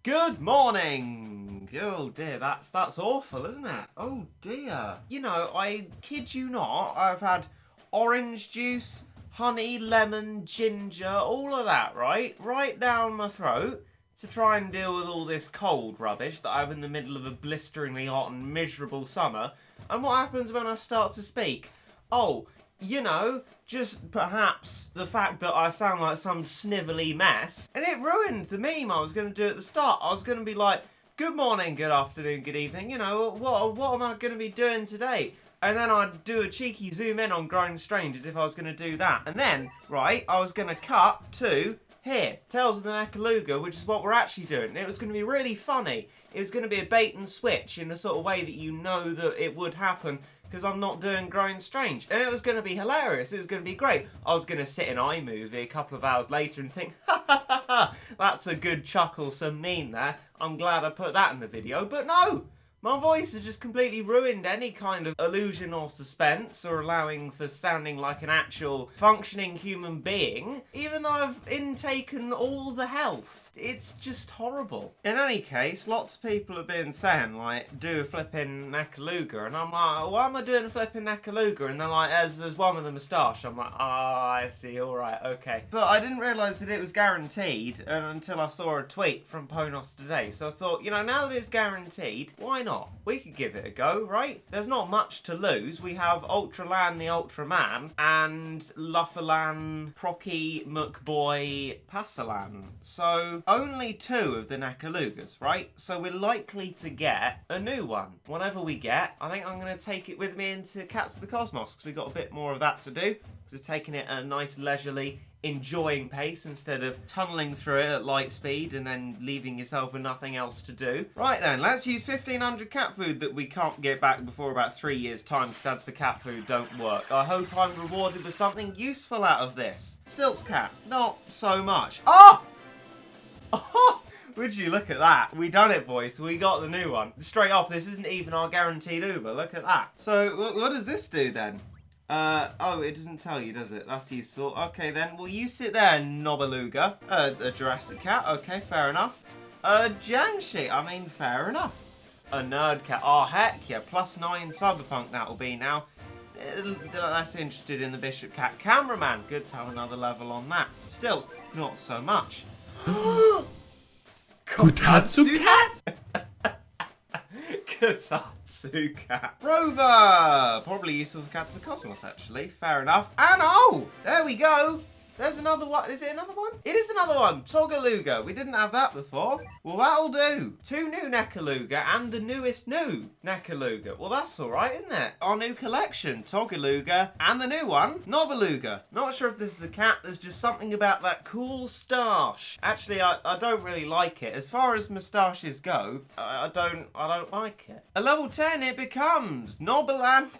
Good morning! Oh dear, that's awful, isn't it? Oh dear. You know, I kid you not, I've had orange juice, honey, lemon, ginger, all of that, right down my throat to try and deal with all this cold rubbish that I have in the middle of a blisteringly hot and miserable summer. And what happens when I start to speak? Oh, you know, just perhaps the fact that I sound like some snivelly mess. And it ruined the meme I was going to do at the start. I was going to be like, good morning, good afternoon, good evening. You know, what am I going to be doing today? And then I'd do a cheeky zoom in on Growing Strange as if I was going to do that. And then, right, I was going to cut to here, Tales of the Nekoluga, which is what we're actually doing. And it was going to be really funny. It was going to be a bait and switch in the sort of way that you know that it would happen, because I'm not doing Growing Strange. And it was going to be hilarious. It was going to be great. I was going to sit in iMovie a couple of hours later and think, ha ha ha ha, that's a good chucklesome meme there. I'm glad I put that in the video. But no! My voice has just completely ruined any kind of illusion or suspense or allowing for sounding like an actual functioning human being, even though I've intaken all the health. It's just horrible. In any case, lots of people have been saying, like, do a flipping Nekoluga, and I'm like, why am I doing a flipping Nekoluga? And they're like, there's one with a moustache. I'm like, I see, alright, okay. But I didn't realise that it was guaranteed until I saw a tweet from Ponos today. So I thought, you know, now that it's guaranteed, why not? We could give it a go, right? There's not much to lose. We have Ultralan the Ultraman and Luffalan Procky McBoy Passalan. So only 2 of the Nekolugas, right? So we're likely to get a new one. Whatever we get, I think I'm going to take it with me into Cats of the Cosmos, because we've got a bit more of that to do. Because we're taking it at a nice leisurely, enjoying pace instead of tunneling through it at light speed and then leaving yourself with nothing else to do. Right then, let's use 1500 cat food that we can't get back before about 3 years' time, because ads for cat food don't work. I hope I'm rewarded with something useful out of this. Stilts cat, not so much. Oh! Oh! Would you look at that? We done it, boys. We got the new one. Straight off, this isn't even our guaranteed Uber. Look at that. So, what does this do then? Oh, it doesn't tell you, does it? That's useful. Okay, then. Well, you sit there, Nobiluga. A Jurassic cat. Okay, fair enough. Jiangxi. I mean, fair enough. A nerd cat. Oh, heck yeah. +9 cyberpunk that'll be now. Less interested in the bishop cat. Cameraman. Good to have another level on that. Stills. Not so much. Kotatsu cat? Kotatsu cat. Rover! Probably useful for Cats of the Cosmos, actually. Fair enough. And oh! There we go! There's another one. Is it another one? It is another one. Togaluga. We didn't have that before. Well, that'll do. 2 new Nekoluga and the newest new Nekoluga. Well, that's alright, isn't it? Our new collection. Togaluga and the new one, Nobiluga. Not sure if this is a cat. There's just something about that cool moustache. Actually, I don't really like it. As far as moustaches go, I don't like it. A level 10 it becomes. Nobilan.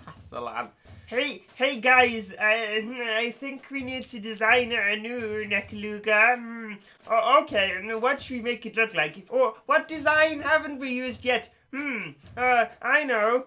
Passalan. Hey guys, I think we need to design a new Nekoluga. Okay, and what should we make it look like? Or what design haven't we used yet? I know.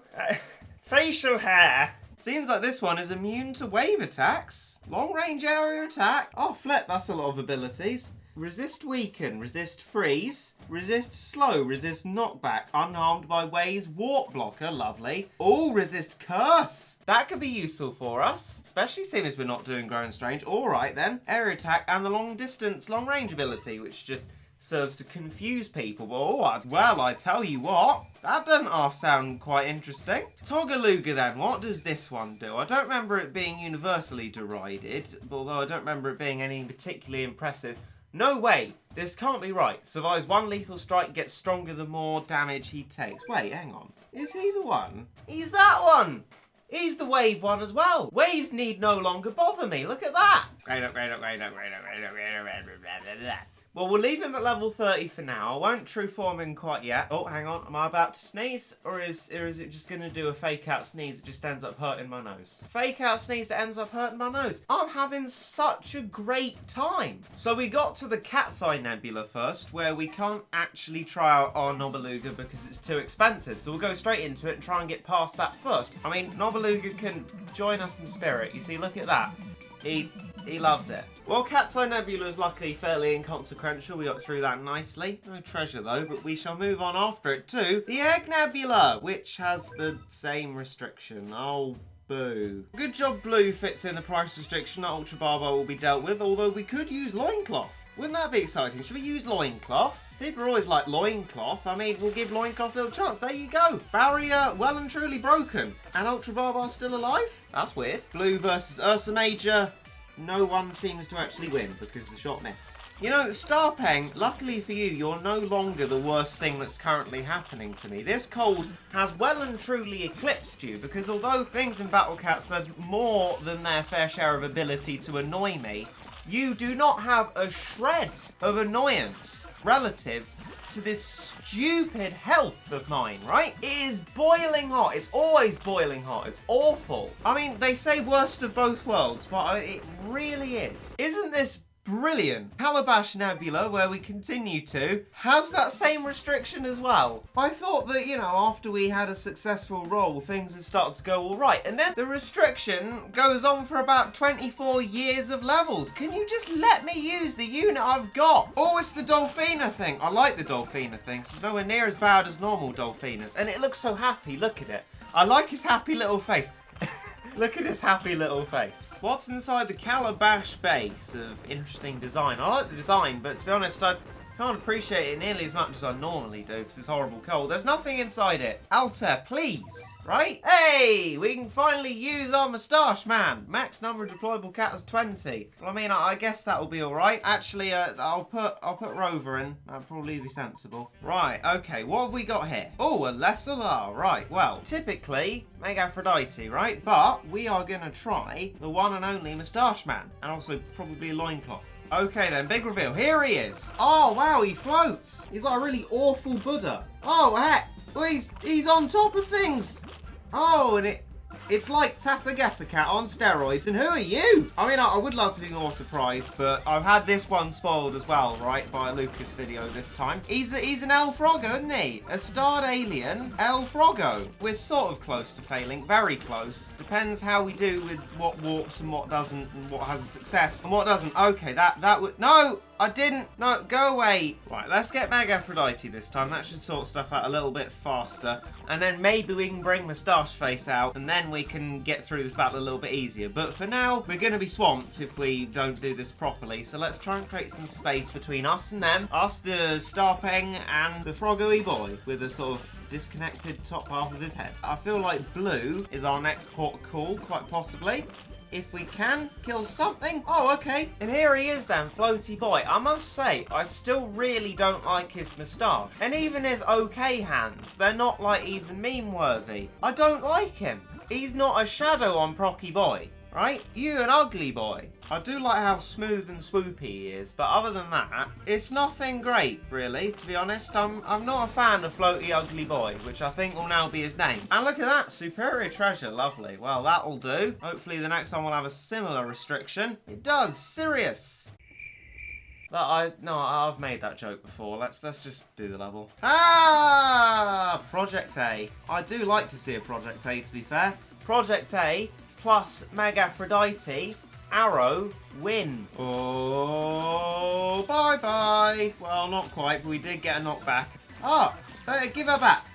Facial hair. Seems like this one is immune to wave attacks. Long range area attack. Oh, flip, that's a lot of abilities. Resist weaken, resist freeze, resist slow, resist knockback, unharmed by waves, warp blocker, lovely. Oh, resist curse. That could be useful for us, especially seeing as we're not doing Growing Strange. All right then, area attack and the long distance, long range ability, which just serves to confuse people. But well, I tell you what, that doesn't half sound quite interesting. Togaluga then, what does this one do? I don't remember it being universally derided, although I don't remember it being any particularly impressive. No way! This can't be right. Survives 1 lethal strike, gets stronger the more damage he takes. Wait, hang on. Is he the one? He's that one! He's the wave one as well. Waves need no longer bother me. Look at that! Well, we'll leave him at level 30 for now. I won't true form him quite yet. Oh, hang on. Am I about to sneeze? Or is it just going to do a fake out sneeze that just ends up hurting my nose? Fake out sneeze that ends up hurting my nose. I'm having such a great time. So we got to the Cat's Eye Nebula first, where we can't actually try out our Nobiluga because it's too expensive. So we'll go straight into it and try and get past that first. I mean, Nobiluga can join us in spirit. You see, look at that. He loves it. Well, Cat's Eye Nebula is luckily fairly inconsequential. We got through that nicely. No treasure though, but we shall move on after it to the Egg Nebula, which has the same restriction. Oh, boo. Good job Blue fits in the price restriction that Ultra Barbo will be dealt with, although we could use Loincloth. Wouldn't that be exciting? Should we use Loincloth? People are always like Loincloth. I mean, we'll give Loincloth a little chance. There you go. Barrier well and truly broken. And Ultra Barbar still alive? That's weird. Blue versus Ursa Major. No one seems to actually win because the shot missed. You know, Starpeng, luckily for you, you're no longer the worst thing that's currently happening to me. This cold has well and truly eclipsed you because although things in Battle Cats have more than their fair share of ability to annoy me, you do not have a shred of annoyance relative to this stupid health of mine, right? It is boiling hot. It's always boiling hot. It's awful. I mean, they say worst of both worlds, but it really is. Isn't this brilliant? Calabash Nebula, where we continue to, has that same restriction as well. I thought that, you know, after we had a successful roll, things would start to go all right. And then the restriction goes on for about 24 years of levels. Can you just let me use the unit I've got? Oh, it's the Dolphina thing. I like the Dolphina thing. It's nowhere near as bad as normal Dolphinas. And it looks so happy. Look at it. I like his happy little face. Look at his happy little face. What's inside the Calabash base of interesting design? I like the design, but to be honest, I can't appreciate it nearly as much as I normally do because it's horrible cold. There's nothing inside it. Alter, please. Right? Hey, we can finally use our moustache man. Max number of deployable cat is 20. Well, I mean, I guess that'll be all right. Actually, I'll put Rover in. That'll probably be sensible. Right, okay, what have we got here? Oh, a Lessalar. Right, well, typically, Mega Aphrodite, right? But we are going to try the one and only moustache man. And also probably loincloth. Okay then, big reveal. Here he is. Oh, wow, he floats. He's like a really awful Buddha. Oh, heck. Well, he's on top of things. Oh, and it's like Tathagata Cat on steroids. And who are you? I mean, I would love to be more surprised, but I've had this one spoiled as well, right, by a Lucas video this time. He's an El Froggo, isn't he? A starred alien El Froggo. We're sort of close to failing, very close. Depends how we do with what warps and what doesn't, and what has a success and what doesn't. Okay, that would... No! I didn't. No, go away. Right, let's get Mega Aphrodite this time. That should sort stuff out a little bit faster. And then maybe we can bring Moustache Face out, and then we can get through this battle a little bit easier. But for now, we're going to be swamped if we don't do this properly. So let's try and create some space between us and them. Us, the Starpeng, and the Froggo boy with a sort of disconnected top half of his head. I feel like Blue is our next port of call, quite possibly. If we can kill something. Oh, okay. And here he is then, floaty boy. I must say, I still really don't like his moustache. And even his okay hands, they're not like even meme worthy. I don't like him. He's not a shadow on Procky boy, right? You an ugly boy. I do like how smooth and swoopy he is, but other than that, it's nothing great, really, to be honest. I'm not a fan of Floaty Ugly Boy, which I think will now be his name. And look at that, Superior Treasure, lovely. Well, that'll do. Hopefully the next one will have a similar restriction. It does, Sirius. I've made that joke before. Let's just do the level. Ah, Project A. I do like to see a Project A, to be fair. Project A plus Mega Aphrodite. Arrow, win. Oh, bye-bye. Well, not quite, but we did get a knockback. Oh, give her back.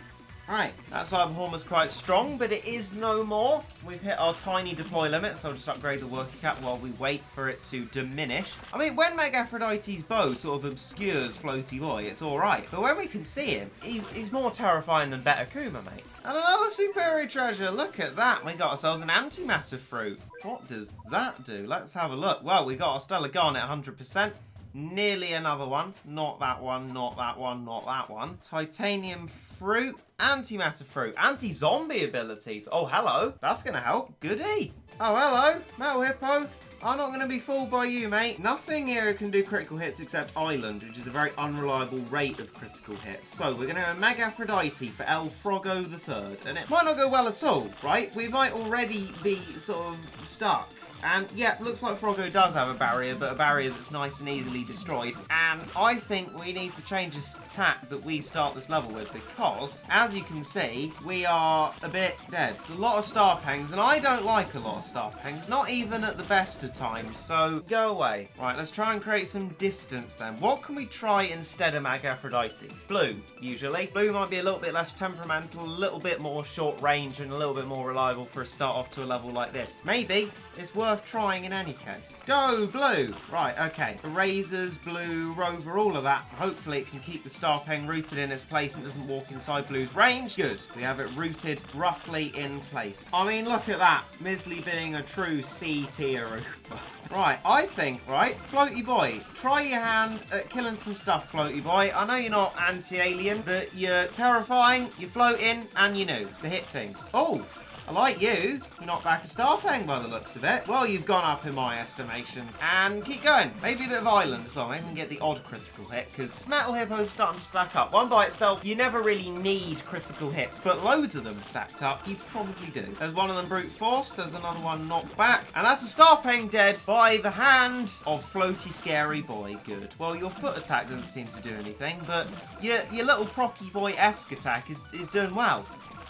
Right, that Cyberhorn was quite strong, but it is no more. We've hit our tiny deploy limit, so I'll just upgrade the worker cap while we wait for it to diminish. I mean, when Mega Aphrodite's bow sort of obscures Floaty Boy, it's alright. But when we can see him, he's more terrifying than Better Kuma, mate. And another superior treasure. Look at that. We got ourselves an Antimatter fruit. What does that do? Let's have a look. Well, we got our Stellar Garnet 100%. Nearly another one. Not that one, not that one, not that one. Titanium fruit. Antimatter fruit. Anti-zombie abilities. Oh, hello. That's going to help. Goody. Oh, hello. Metal Hippo. I'm not going to be fooled by you, mate. Nothing here can do critical hits except Island, which is a very unreliable rate of critical hits. So we're going to go Mega Aphrodite for El Froggo III. And it might not go well at all, right? We might already be sort of stuck. And yeah, looks like Froggo does have a barrier, but a barrier that's nice and easily destroyed. And I think we need to change this attack that we start this level with, because as you can see, we are a bit dead. There's a lot of star pangs, and I don't like a lot of star pangs, not even at the best of times, so go away. Right, let's try and create some distance then. What can we try instead of Mag Aphrodite? Blue, usually. Blue might be a little bit less temperamental, a little bit more short range, and a little bit more reliable for a start off to a level like this. Maybe it's worth trying in any case. Go, blue! Right, okay. Erasers, blue, rover, all of that. Hopefully it can keep the star peng rooted in its place and doesn't walk inside blue's range. Good. We have it rooted roughly in place. I mean, look at that. Misley being a true C tier roofer. Right, I think, right, Floaty Boy, try your hand at killing some stuff, Floaty Boy. I know you're not anti-alien, but you're terrifying, you're floating, and you know, so hit things. Oh! I like you. You knocked back a star peng by the looks of it. Well, you've gone up in my estimation. And keep going. Maybe a bit of island as well. Maybe we can get the odd critical hit, because metal hippos are starting to stack up. One by itself, you never really need critical hits, but loads of them stacked up, you probably do. There's one of them brute force. There's another one knocked back. And that's a star peng dead by the hand of Floaty Scary Boy. Good. Well, your foot attack doesn't seem to do anything, but your little Procky Boy-esque attack is doing well.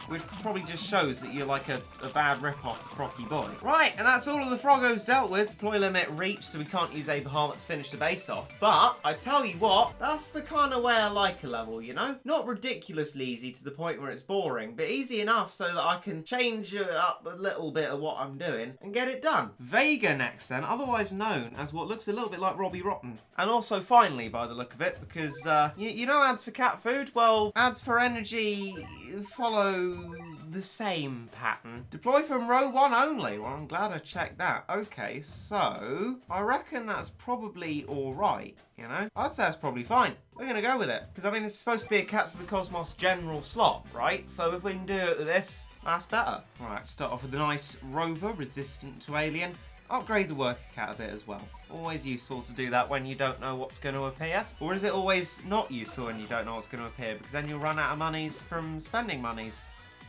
Which probably just shows that you're like a bad rip-off of Procky Boy. Right, and that's all of the Froggos dealt with. Deploy limit reached, so we can't use a Bahamut to finish the base off. But, I tell you what, that's the kind of way I like a level, you know? Not ridiculously easy to the point where it's boring, but easy enough so that I can change up a little bit of what I'm doing and get it done. Vega next then, otherwise known as what looks a little bit like Robbie Rotten. And also finally, by the look of it, because, you know ads for cat food? Well, ads for energy follow the same pattern. Deploy from row 1 only. Well, I'm glad I checked that. Okay, so I reckon that's probably alright, you know? I'd say that's probably fine. We're going to go with it. Because, I mean, this is supposed to be a Cats of the Cosmos general slot, right? So if we can do it with this, that's better. Alright, start off with a nice rover, resistant to alien. Upgrade the worker cat a bit as well. Always useful to do that when you don't know what's going to appear. Or is it always not useful when you don't know what's going to appear? Because then you'll run out of monies from spending monies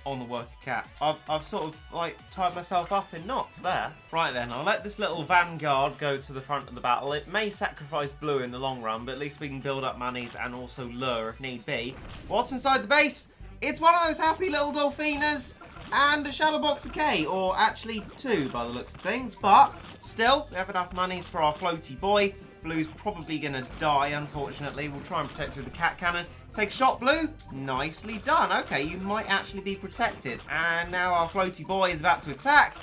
on the worker cat. I've sort of like tied myself up in knots there. Right then, I'll let this little vanguard go to the front of the battle. It may sacrifice blue in the long run, but at least we can build up monies and also lure if need be. What's inside the base? It's one of those happy little dolphinas and a shadow boxer K, or actually 2 by the looks of things, but still, we have enough monies for our floaty boy. Blue's probably gonna die, unfortunately. We'll try and protect her with the cat cannon. Take a shot, Blue. Nicely done. Okay, you might actually be protected. And now our floaty boy is about to attack.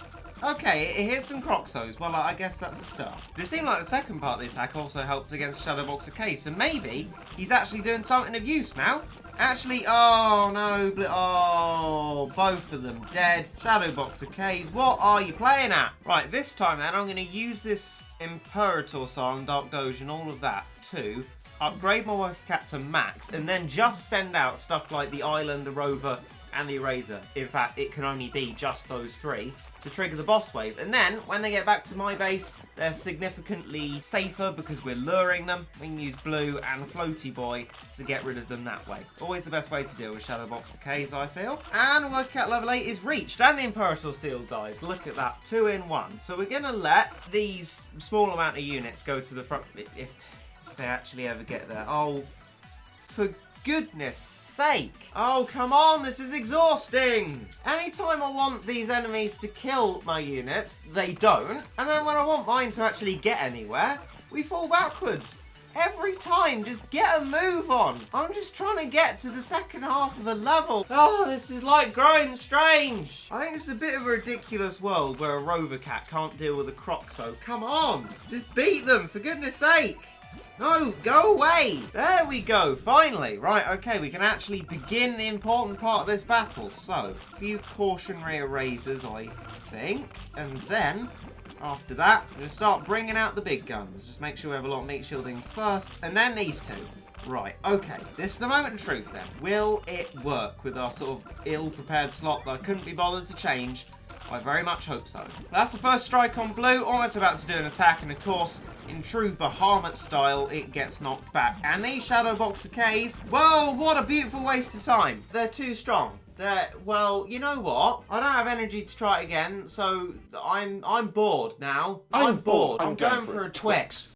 Okay, it hits some Croxos. Well, I guess that's a start. But it seemed like the second part of the attack also helped against Shadow Boxer K, so maybe he's actually doing something of use now. Actually, oh no, oh, both of them dead. Shadow Boxer Ks, what are you playing at? Right, this time then, I'm going to use this Imperator Silent Dark Doge and all of that to upgrade my worker cat to max, and then just send out stuff like the Island, the Rover, and the Eraser. In fact, it can only be just those 3 to trigger the boss wave. And then, when they get back to my base, they're significantly safer because we're luring them. We can use Blue and Floaty Boy to get rid of them that way. Always the best way to deal with Shadow Boxer Ks, I feel. And worker cat level 8 is reached, and the Imperator Seal dies. Look at that, 2 in 1. So we're going to let these small amount of units go to the front, if they actually ever get there. Oh, for goodness sake. Oh, come on, this is exhausting. Anytime I want these enemies to kill my units, they don't. And then when I want mine to actually get anywhere, we fall backwards. Every time, just get a move on. I'm just trying to get to the second half of the level. Oh, this is like growing strange. I think it's a bit of a ridiculous world where a rover cat can't deal with a croc, so come on. Just beat them, for goodness sake. No, go away! There we go, finally. Right, okay, we can actually begin the important part of this battle. So, a few cautionary erasers, I think. And then, after that, we're going to start bringing out the big guns. Just make sure we have a lot of meat shielding first. And then these 2. Right, okay, this is the moment of truth then. Will it work with our sort of ill-prepared slot that I couldn't be bothered to change? I very much hope so. That's the first strike on Blue, almost about to do an attack, and of course, in true Bahamut style, it gets knocked back. And these Shadow Boxer Ks, well, what a beautiful waste of time. They're too strong. Well, you know what? I don't have energy to try it again, so I'm bored now. I'm bored. I'm going for a Twix.